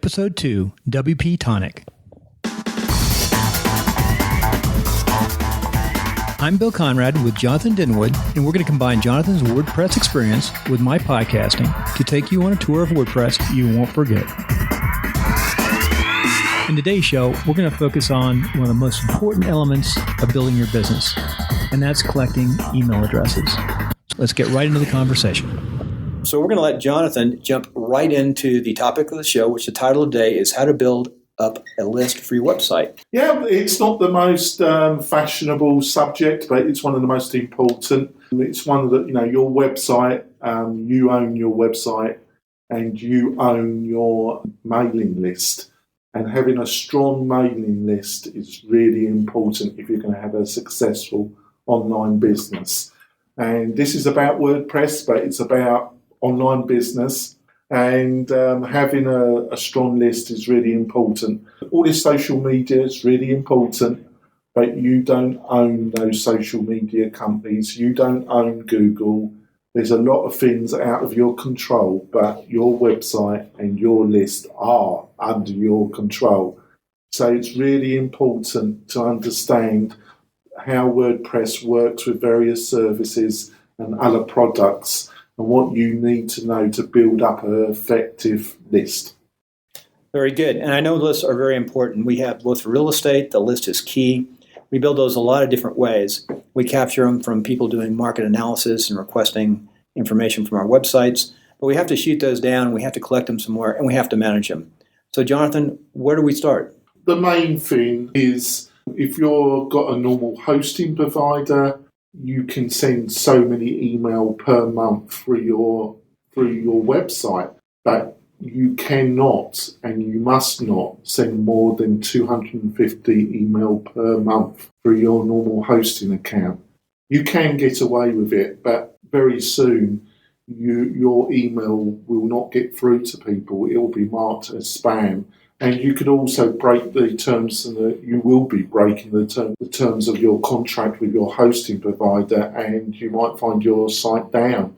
Episode 2, WP-Tonic. I'm Bill Conrad with Jonathan Dinwood, and we're going to combine Jonathan's WordPress experience with my podcasting to take you on a tour of WordPress you won't forget. In today's show, we're going to focus on one of the most important elements of building your business, and that's collecting email addresses. Let's get right into the conversation. So we're going to let Jonathan jump right into the topic of the show, which the title of the day is How to Build Up a List for Your Website. Yeah, it's not the most fashionable subject, but it's one of the most important. It's one of the, your website, you own your website and you own your mailing list. And having a strong mailing list is really important if you're going to have a successful online business. And this is about WordPress, but it's about online business. And having a strong list is really important. All this social media is really important, but you don't own those social media companies. You don't own Google. There's a lot of things out of your control, but your website and your list are under your control. So it's really important to understand how WordPress works with various services and other products and what you need to know to build up an effective list. Very good. And I know lists are very important. We have both real estate, the list is key. We build those a lot of different ways. We capture them from people doing market analysis and requesting information from our websites, but we have to shoot those down, we have to collect them somewhere, and we have to manage them. So Jonathan, where do we start? The main thing is if you've got a normal hosting provider, you can send so many email per month through your website, but you cannot and you must not send more than 250 email per month through your normal hosting account. You can get away with it, but very soon your email will not get through to people. It will be marked as spam. And you could also break the terms, and you will be breaking the terms of your contract with your hosting provider, and you might find your site down.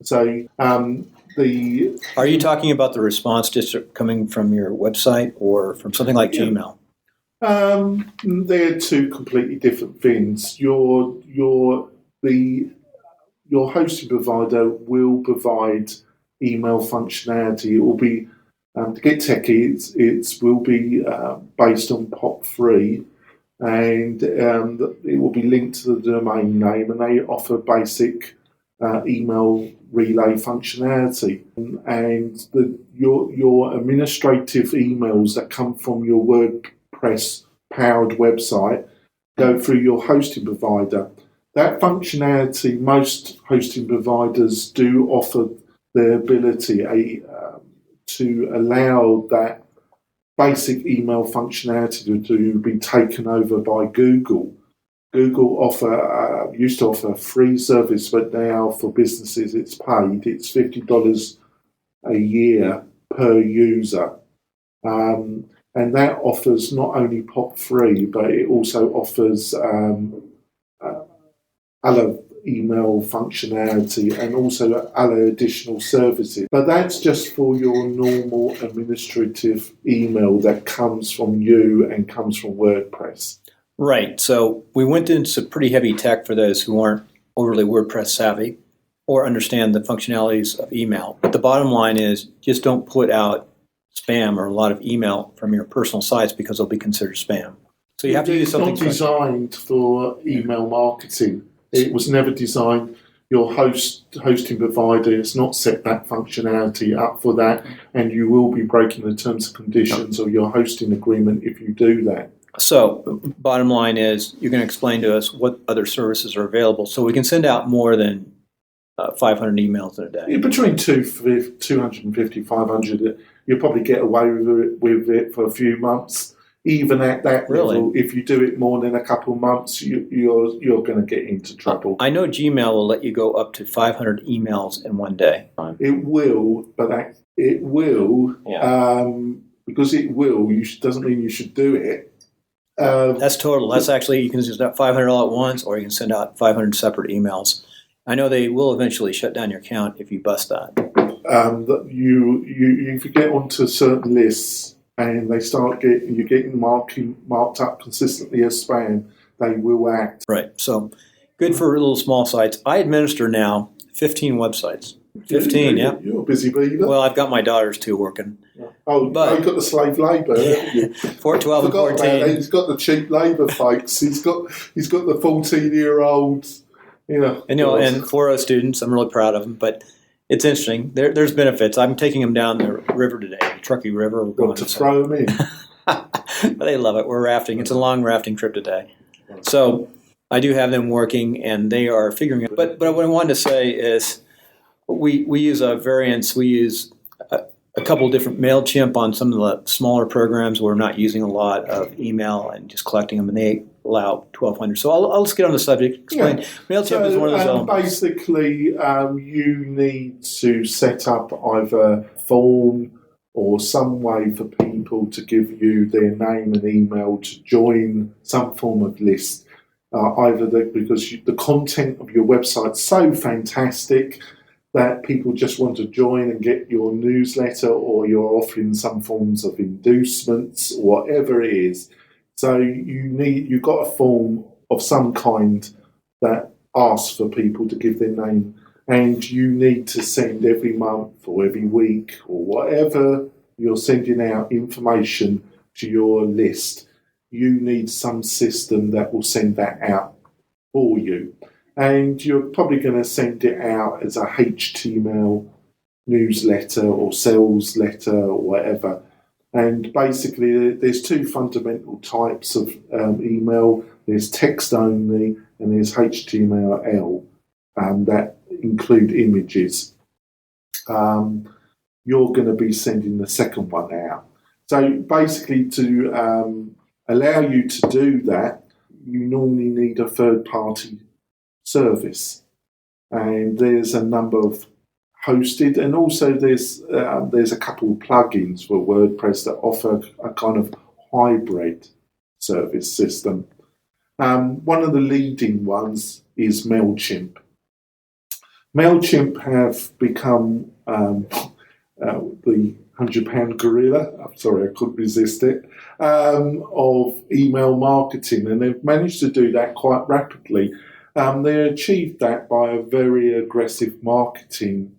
So Are you talking about the response just coming from your website or from something like Gmail? They're two completely different things. Your hosting provider will provide email functionality. It will be to get techie. It will be based on POP3, and it will be linked to the domain name, and they offer basic email relay functionality. And your administrative emails that come from your WordPress powered website go through your hosting provider. That functionality, most hosting providers do offer the ability to allow that basic email functionality to be taken over by Google. Google used to offer a free service, but now for businesses it's paid. It's $50 a year per user. And that offers not only POP3, but it also offers other email functionality and also other additional services. But that's just for your normal administrative email that comes from you and comes from WordPress. Right. So we went into some pretty heavy tech for those who aren't overly WordPress savvy or understand the functionalities of email. But the bottom line is just don't put out spam or a lot of email from your personal sites because they'll be considered spam. So you have to use something. It's not designed for email marketing. It was never designed. Your hosting provider has not set that functionality up for that, and you will be breaking the terms and conditions of your hosting agreement if you do that. So bottom line is you're going to explain to us what other services are available so we can send out more than 500 emails in a day. Between 250, 500, you'll probably get away with it for a few months. Even at that level, if you do it more than a couple of months, you're going to get into trouble. I know Gmail will let you go up to 500 emails in one day. It will, but it will, because it will, doesn't mean you should do it. That's total. That's actually, you can send out 500 all at once, or you can send out 500 separate emails. I know they will eventually shut down your account if you bust that. that you if you get onto certain lists and they start you're getting marked up consistently as spam, they will act. Right. So good for little small sites. I administer now 15 websites. 15, yeah. You're a busy beaver. Well, I've got my daughters too working. But you've got the slave labour, haven't you? 12 and 14. He's got the cheap labour folks. He's got the 14-year-olds. And 4.0 students. I'm really proud of them. But it's interesting. There's benefits. I'm taking them down the river today, the Truckee River. We're going to throw them in. But they love it. We're rafting. It's a long rafting trip today. So I do have them working, and they are figuring it. But what I wanted to say is we use a variance. We use a couple different MailChimp on some of the smaller programs where we're not using a lot of email and just collecting them, and they allow 1,200. So I'll just get on the subject. Explain. Yeah. MailChimp is one of those elements. Basically, you need to set up either a form or some way for people to give you their name and email to join some form of list. Because the content of your website's so fantastic that people just want to join and get your newsletter, or you're offering some forms of inducements, or whatever it is. So you've got a form of some kind that asks for people to give their name, and you need to send every month or every week or whatever you're sending out information to your list. You need some system that will send that out for you. And you're probably going to send it out as a HTML newsletter or sales letter or whatever. And basically, there's two fundamental types of email. There's text only, and there's HTML that include images. You're going to be sending the second one out. So basically, to allow you to do that, you normally need a third-party service, and there's a number of hosted, and also there's a couple of plugins for WordPress that offer a kind of hybrid service system. One of the leading ones is MailChimp. MailChimp have become the £100 gorilla, I'm sorry, I couldn't resist it, of email marketing, and they've managed to do that quite rapidly. They achieved that by a very aggressive marketing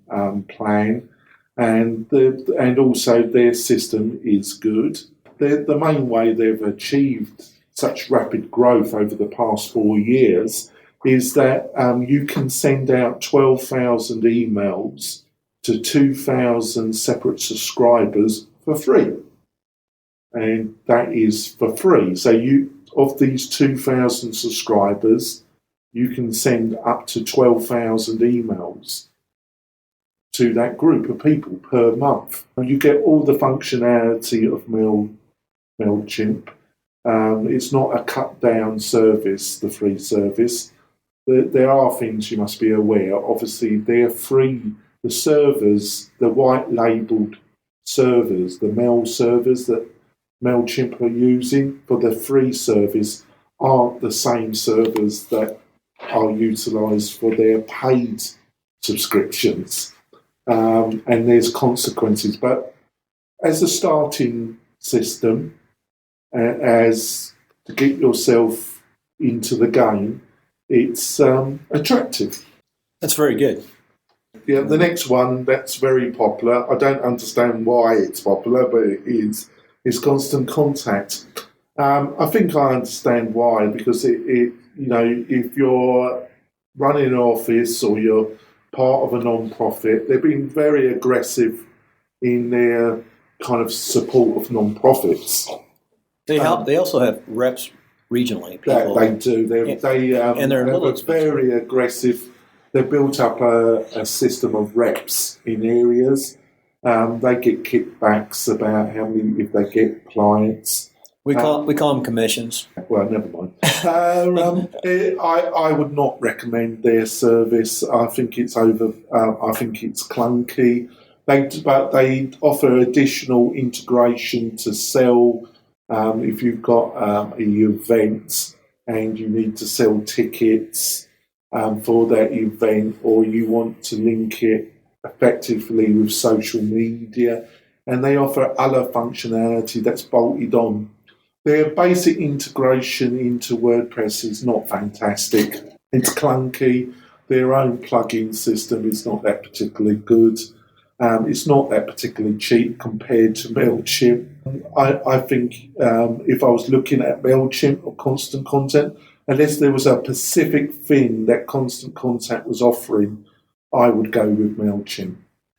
plan, and also their system is good. The main way they've achieved such rapid growth over the past 4 years is that you can send out 12,000 emails to 2,000 separate subscribers for free. And that is for free. So of these 2,000 subscribers, you can send up to 12,000 emails to that group of people per month. And you get all the functionality of MailChimp. It's not a cut-down service, the free service. There are things you must be aware. Obviously, they're free. The servers, the white-labelled servers, the mail servers that MailChimp are using for the free service aren't the same servers that are utilised for their paid subscriptions. And there's consequences. But as a starting system, as to get yourself into the game, it's attractive. That's very good. Yeah, the next one that's very popular. I don't understand why it's popular, but it is Constant Contact. I think I understand why, because it if you're running an office or you're part of a non-profit, they've been very aggressive in their kind of support of non-profits. They also have reps regionally. People. They do. And they're very aggressive. They've built up a system of reps in areas. They get kickbacks about how many, if they get clients. We call them commissions. Well, never mind. I would not recommend their service. I think it's I think it's clunky. But they offer additional integration to sell. If you've got an event and you need to sell tickets for that event, or you want to link it effectively with social media, and they offer other functionality that's bolted on. Their basic integration into WordPress is not fantastic. It's clunky. Their own plugin system is not that particularly good. It's not that particularly cheap compared to MailChimp. I think if I was looking at MailChimp or Constant Contact, unless there was a specific thing that Constant Contact was offering, I would go with MailChimp.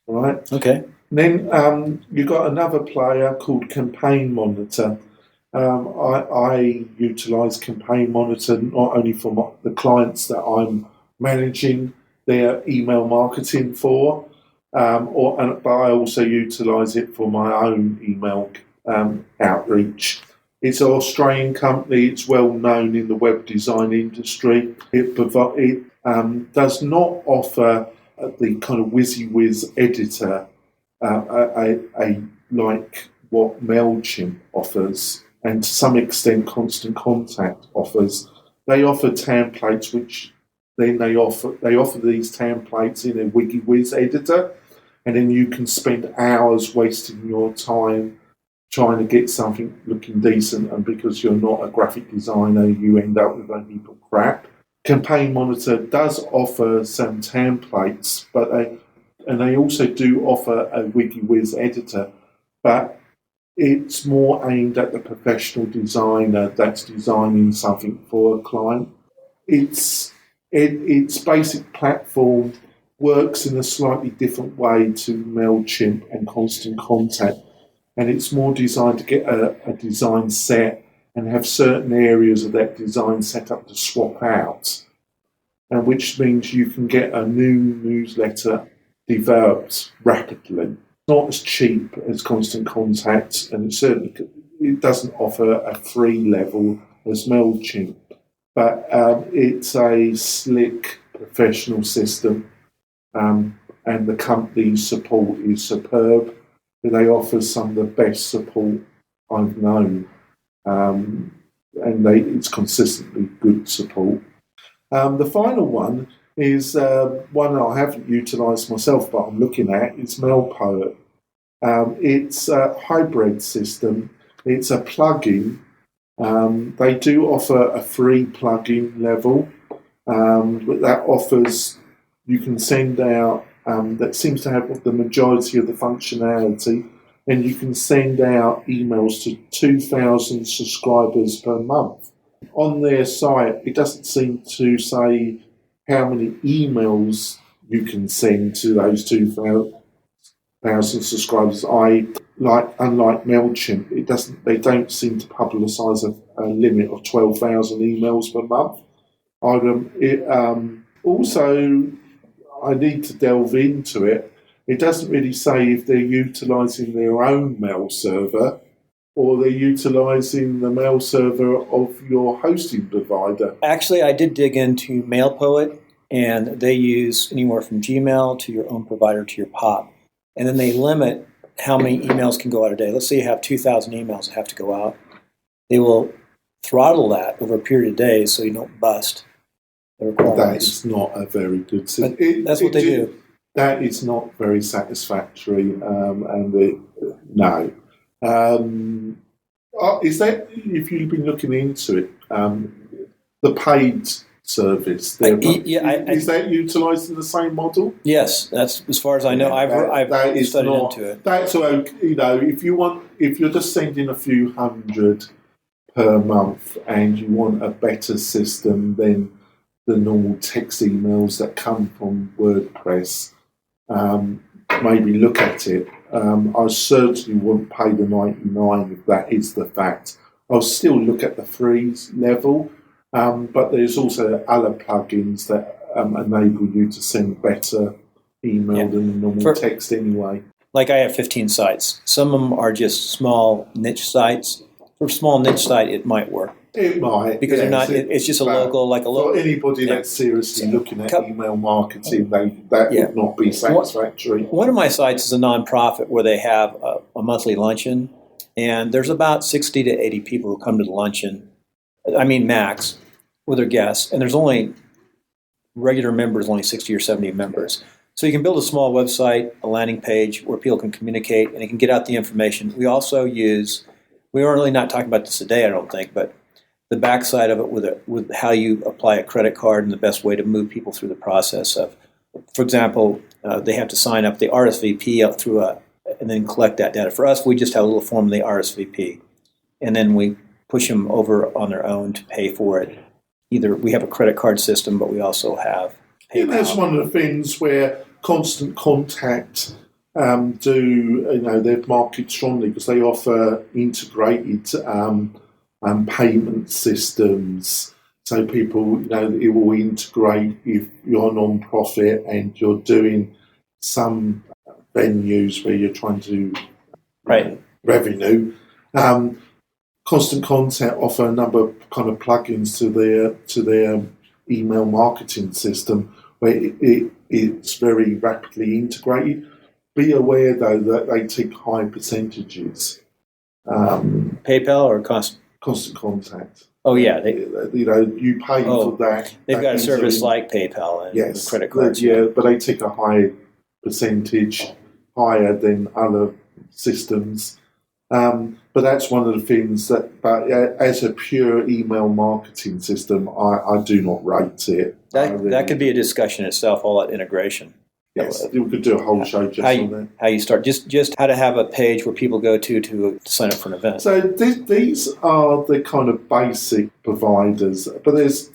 Right? Okay. Then you've got another player called Campaign Monitor. I utilise Campaign Monitor not only for the clients that I'm managing their email marketing for, but I also utilise it for my own email outreach. It's an Australian company. It's well known in the web design industry. It does not offer the kind of WYSIWYG editor like what MailChimp offers, and to some extent Constant Contact offers. They offer templates, which then they offer these templates in a WYSIWYG editor, and then you can spend hours wasting your time trying to get something looking decent, and because you're not a graphic designer, you end up with a heap of crap. Campaign Monitor does offer some templates, but they also do offer a WYSIWYG editor, but it's more aimed at the professional designer that's designing something for a client. Its basic platform works in a slightly different way to MailChimp and Constant Contact, and it's more designed to get a design set and have certain areas of that design set up to swap out, and which means you can get a new newsletter developed rapidly. Not as cheap as Constant Contact, and it doesn't offer a free level as MailChimp, but it's a slick professional system, and the company's support is superb. They offer some of the best support I've known, and it's consistently good support. The final one is one I haven't utilised myself, but I'm looking at. It's MailPoet. It's a hybrid system. It's a plugin. They do offer a free plugin level, but that offers, you can send out, that seems to have the majority of the functionality, and you can send out emails to 2,000 subscribers per month. On their site, it doesn't seem to say how many emails you can send to those 2,000 subscribers. Unlike MailChimp, they don't seem to publicise a limit of 12,000 emails per month. Also, I need to delve into it. It doesn't really say if they're utilising their own mail server or they're utilising the mail server of your hosting provider. Actually, I did dig into MailPoet, and they use anywhere from Gmail to your own provider to your POP. And then they limit how many emails can go out a day. Let's say you have 2,000 emails that have to go out. They will throttle that over a period of days so you don't bust the requirements. That is not a very good system. That's what they do. That is not very satisfactory, no. Is that, if you've been looking into it, the paid service? Is that utilised in the same model? Yes, that's as far as I know. I've studied into it. That's if you're just sending a few hundred per month and you want a better system than the normal text emails that come from WordPress, maybe look at it. I certainly wouldn't pay the $99 if that is the fact. I'll still look at the free level, but there's also other plugins that enable you to send better email than normal text anyway. Like I have 15 sites. Some of them are just small niche sites. For a small niche site, it might work. It might. Because it's just a local, like a local. For anybody that's seriously looking at email marketing, that would not be satisfactory. One of my sites is a nonprofit where they have a monthly luncheon, and there's about 60 to 80 people who come to the luncheon. I mean, max, with their guests, and there's only regular members, only 60 or 70 members. So you can build a small website, a landing page where people can communicate and it can get out the information. We also use, we are really not talking about this today, I don't think, but the backside of it with how you apply a credit card and the best way to move people through the process of, for example, they have to sign up the RSVP up through and then collect that data. For us, we just have a little form of the RSVP, and then we push them over on their own to pay for it. Either we have a credit card system, but we also have PayPal. Yeah, that's one of the things where Constant Contact they market strongly because they offer integrated payment systems. So people, it will integrate if you're a non-profit and you're doing some venues where you're trying to revenue. Constant Contact offer a number of kind of plugins to their email marketing system where it's very rapidly integrated. Be aware though that they take high percentages. PayPal or Constant Contact. Oh yeah, you pay for that. They've got a service like PayPal and yes, credit cards. Yeah, but they take a high percentage, higher than other systems. But that's one of the things that. But as a pure email marketing system, I do not rate it. That could be a discussion itself, all that integration. Yes, we could do a whole show just on that. How you start, just how to have a page where people go to sign up for an event. So these are the kind of basic providers, but there's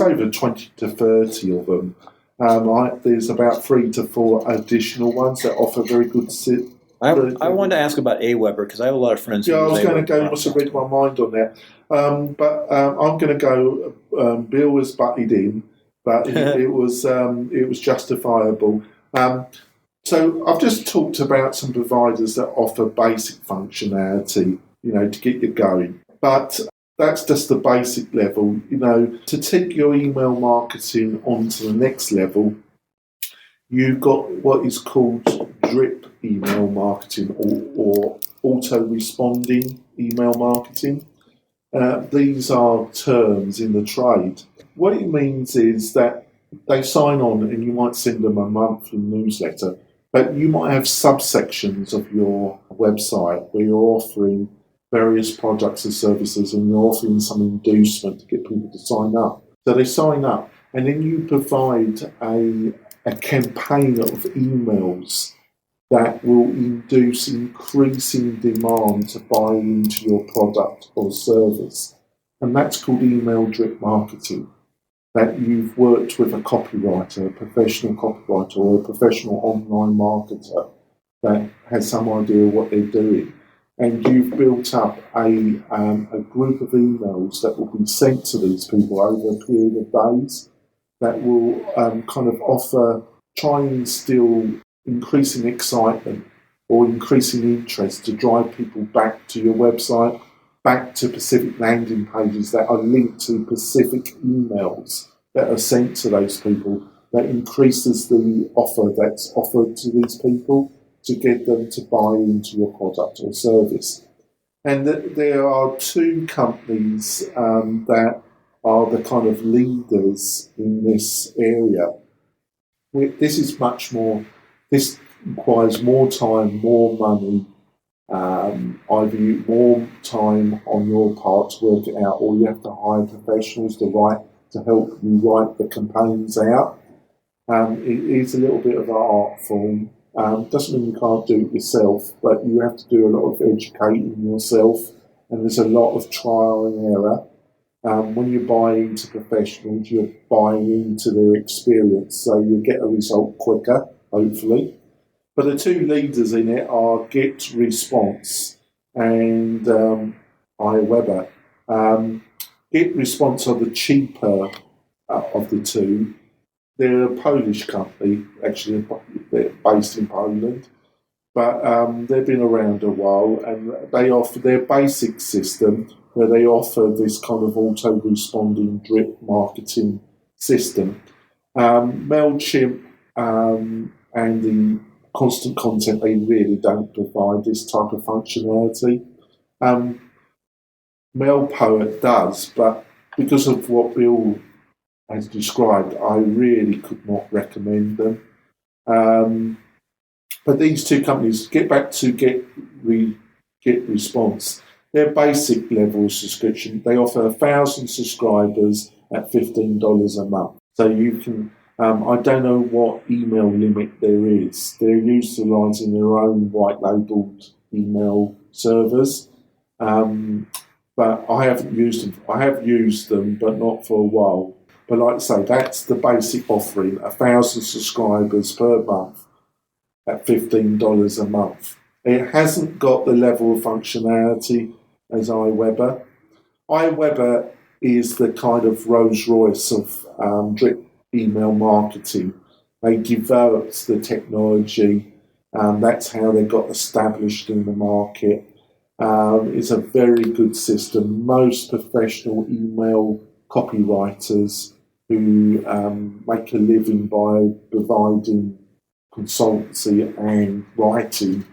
over 20 to 30 of them. There's about 3 to 4 additional ones that offer very good. I wanted to ask about Aweber because I have a lot of friends. Yeah, I was going to go. You must have read my mind on that. But I'm going to go. Bill was butted in, but it was justifiable. So I've just talked about some providers that offer basic functionality, to get you going. But that's just the basic level. To take your email marketing onto the next level, you've got what is called drip email marketing or auto-responding email marketing. These are terms in the trade. What it means is that they sign on and you might send them a monthly newsletter, but you might have subsections of your website where you're offering various products and services and you're offering some inducement to get people to sign up. So they sign up and then you provide a campaign of emails that will induce increasing demand to buy into your product or service. And that's called email drip marketing. That you've worked with a copywriter, a professional copywriter or a professional online marketer that has some idea of what they're doing. And you've built up a group of emails that will be sent to these people over a period of days that will kind of try and instill increasing excitement or increasing interest to drive people back to your website, back to specific landing pages that are linked to specific emails that are sent to those people. That increases the offer that's offered to these people to get them to buy into your product or service. And there are 2 companies that are the kind of leaders in this area. This is much more. This requires more time, more money, either more time on your part to work it out, or you have to hire professionals to help you write the campaigns out. It is a little bit of an art form. Doesn't mean you can't do it yourself, but you have to do a lot of educating yourself, and there's a lot of trial and error. When you buy into professionals, you're buying into their experience, so you get a result quicker, hopefully. But the 2 leaders in it are Get Response and iWeber. Get Response are the cheaper of the 2. They're a Polish company, actually. They're based in Poland, but they've been around a while, and they offer their basic system where they offer this kind of auto-responding drip marketing system. MailChimp and the Constant Contact, they really don't provide this type of functionality. MailPoet does, but because of what Bill has described, I really could not recommend them. But these two companies, Get Back to Get Response, their basic level of subscription, they offer 1,000 subscribers at $15 a month. So you can, I don't know what email limit there is. They're utilising their own white labelled email servers. But I haven't used them. I have used them, but not for a while. But like I say, that's the basic offering, 1,000 subscribers per month at $15 a month. It hasn't got the level of functionality as iWeber. iWeber is the kind of Rolls Royce of drip email marketing. They developed the technology. That's how they got established in the market. It's a very good system. Most professional email copywriters who make a living by providing consultancy and writing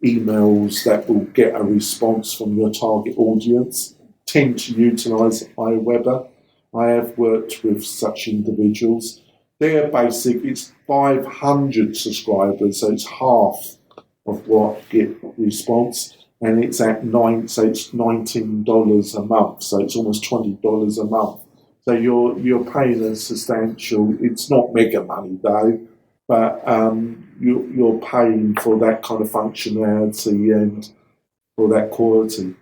emails that will get a response from your target audience tend to utilise iWeber. I have worked with such individuals. Their basic is 500 subscribers, so it's half of what Get Response, and it's at it's $19 a month, so it's almost $20 a month. So you're paying a substantial. It's not mega money though, but you're paying for that kind of functionality and for that quality.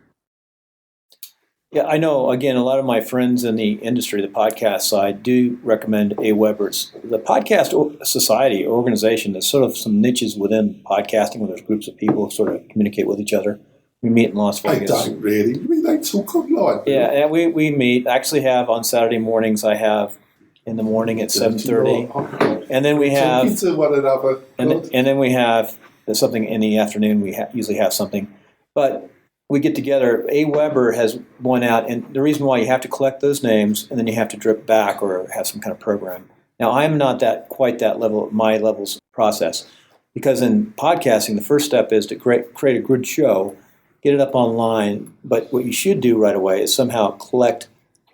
Yeah, I know, again, a lot of my friends in the industry, the podcast side, do recommend AWeber. The podcast society, organization, there's sort of some niches within podcasting where there's groups of people who sort of communicate with each other. We meet in Las Vegas. They don't really. I mean, they talk online. Yeah, we meet. I actually have on Saturday mornings, I have in the morning at 7:30. And then we have... Talking to one another. And then we have something in the afternoon. We usually have something. But... we get together. AWeber has one out, and the reason why you have to collect those names and then you have to drip back or have some kind of program. Now, I'm not quite that level, my levels process, because in podcasting, the first step is to create a good show, get it up online. But what you should do right away is somehow collect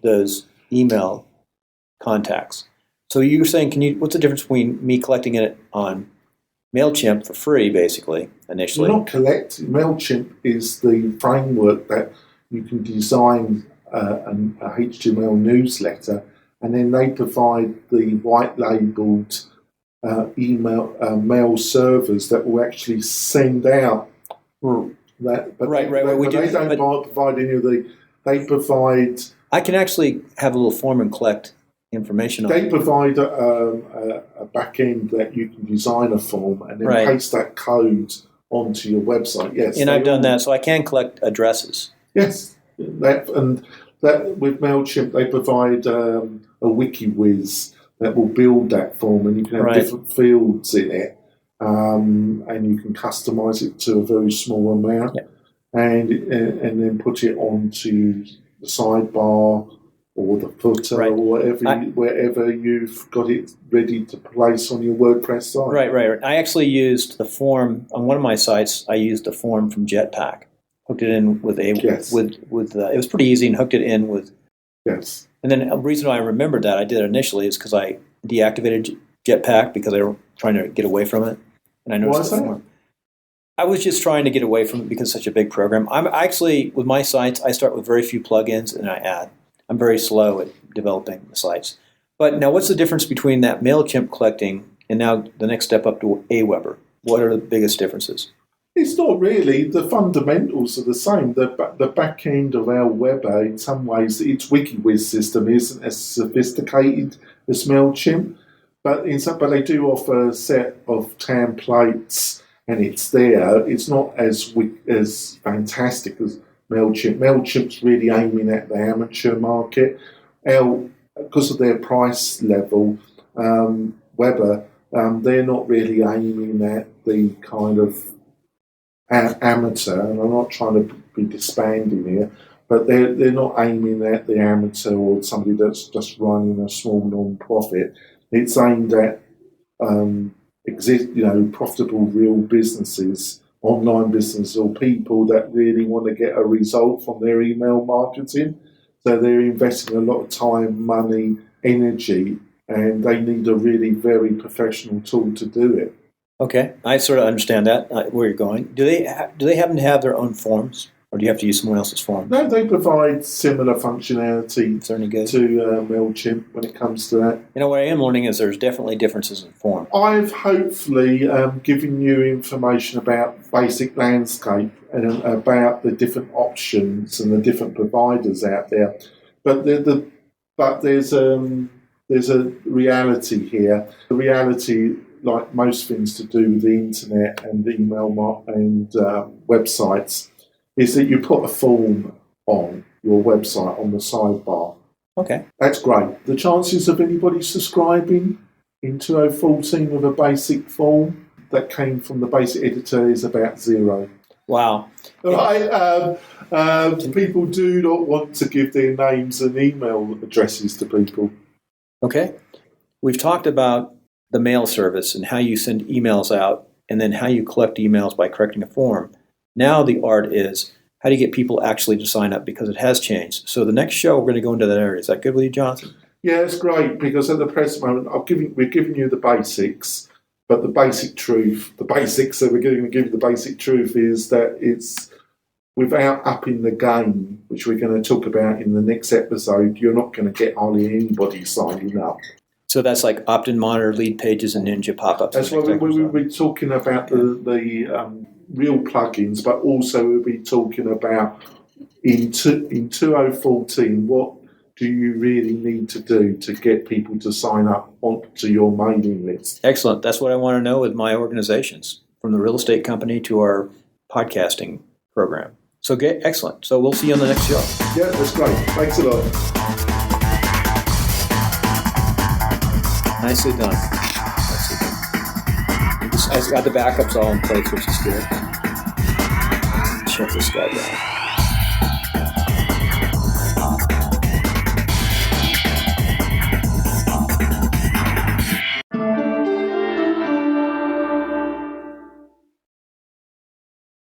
those email contacts. So you're saying, what's the difference between me collecting it on MailChimp for free, basically, initially? You're not collecting. MailChimp is the framework that you can design a HTML newsletter, and then they provide the white-labeled mail servers that will actually send out that. But right. But they don't provide any of the... They provide... I can actually have a little form and collect information on. They provide a back end that you can design a form and then paste that code onto your website. Yes, and I've done that, so I can collect addresses. Yes, that with MailChimp they provide a WikiWiz that will build that form, and you can have different fields in it, and you can customize it to a very small amount, and then put it onto the sidebar or the footer, or wherever you've got it ready to place on your WordPress site. Right. I actually used the form on one of my sites. I used a form from Jetpack, hooked it in with it was pretty easy, and hooked it in with. Yes. And then the reason I remembered that I did it initially is because I deactivated Jetpack because I was trying to get away from it, and I noticed the form. I was just trying to get away from it because it's such a big program. I'm actually, with my sites, I start with very few plugins and I add. I'm very slow at developing the sites. But now what's the difference between that MailChimp collecting and now the next step up to AWeber? What are the biggest differences? It's not really. The fundamentals are the same. The back end of AWeber, in some ways, its WikiWiz system isn't as sophisticated as MailChimp, but they do offer a set of templates, and it's there. It's not as fantastic as MailChimp. MailChimp's really aiming at the amateur market. Because of their price level, Weber, they're not really aiming at the kind of amateur, and I'm not trying to be disbanding here, but they're not aiming at the amateur or somebody that's just running a small non-profit. It's aimed at profitable real businesses, online business, or people that really want to get a result from their email marketing. So they're investing a lot of time, money, energy and they need a really very professional tool to do it. Okay, I sort of understand that, where you're going. Do they happen to have their own forms, or do you have to use someone else's form? No, they provide similar functionality Is there any good? to MailChimp when it comes to that. What I am learning is there's definitely differences in form. I've hopefully given you information about basic landscape and about the different options and the different providers out there. But there's a reality here. The reality, like most things to do with the internet and email and websites, is that you put a form on your website on the sidebar. Okay. That's great. The chances of anybody subscribing in 2014 with a basic form that came from the basic editor is about 0. Wow. Right? People do not want to give their names and email addresses to people. Okay. We've talked about the mail service and how you send emails out and then how you collect emails by correcting a form. Now the art is how do you get people actually to sign up, because it has changed. So the next show we're going to go into that area. Is that good with you, Jonathan? Yeah, it's great, because at the present moment we're giving you the basics, but the basics that we're going to give you the basic truth is that it's without upping the game, which we're going to talk about in the next episode, you're not going to get hardly anybody signing up. So that's like opt-in monitor, lead pages, and Ninja pop-ups. That's why we'll be talking about the real plugins, but also we'll be talking about in 2014, what do you really need to do to get people to sign up onto your mailing list? Excellent. That's what I want to know with my organizations, from the real estate company to our podcasting program. So excellent. So we'll see you on the next show. Yeah, that's great. Thanks a lot. Nicely done. I've got the backups all in place, which is good. Shut this guy down.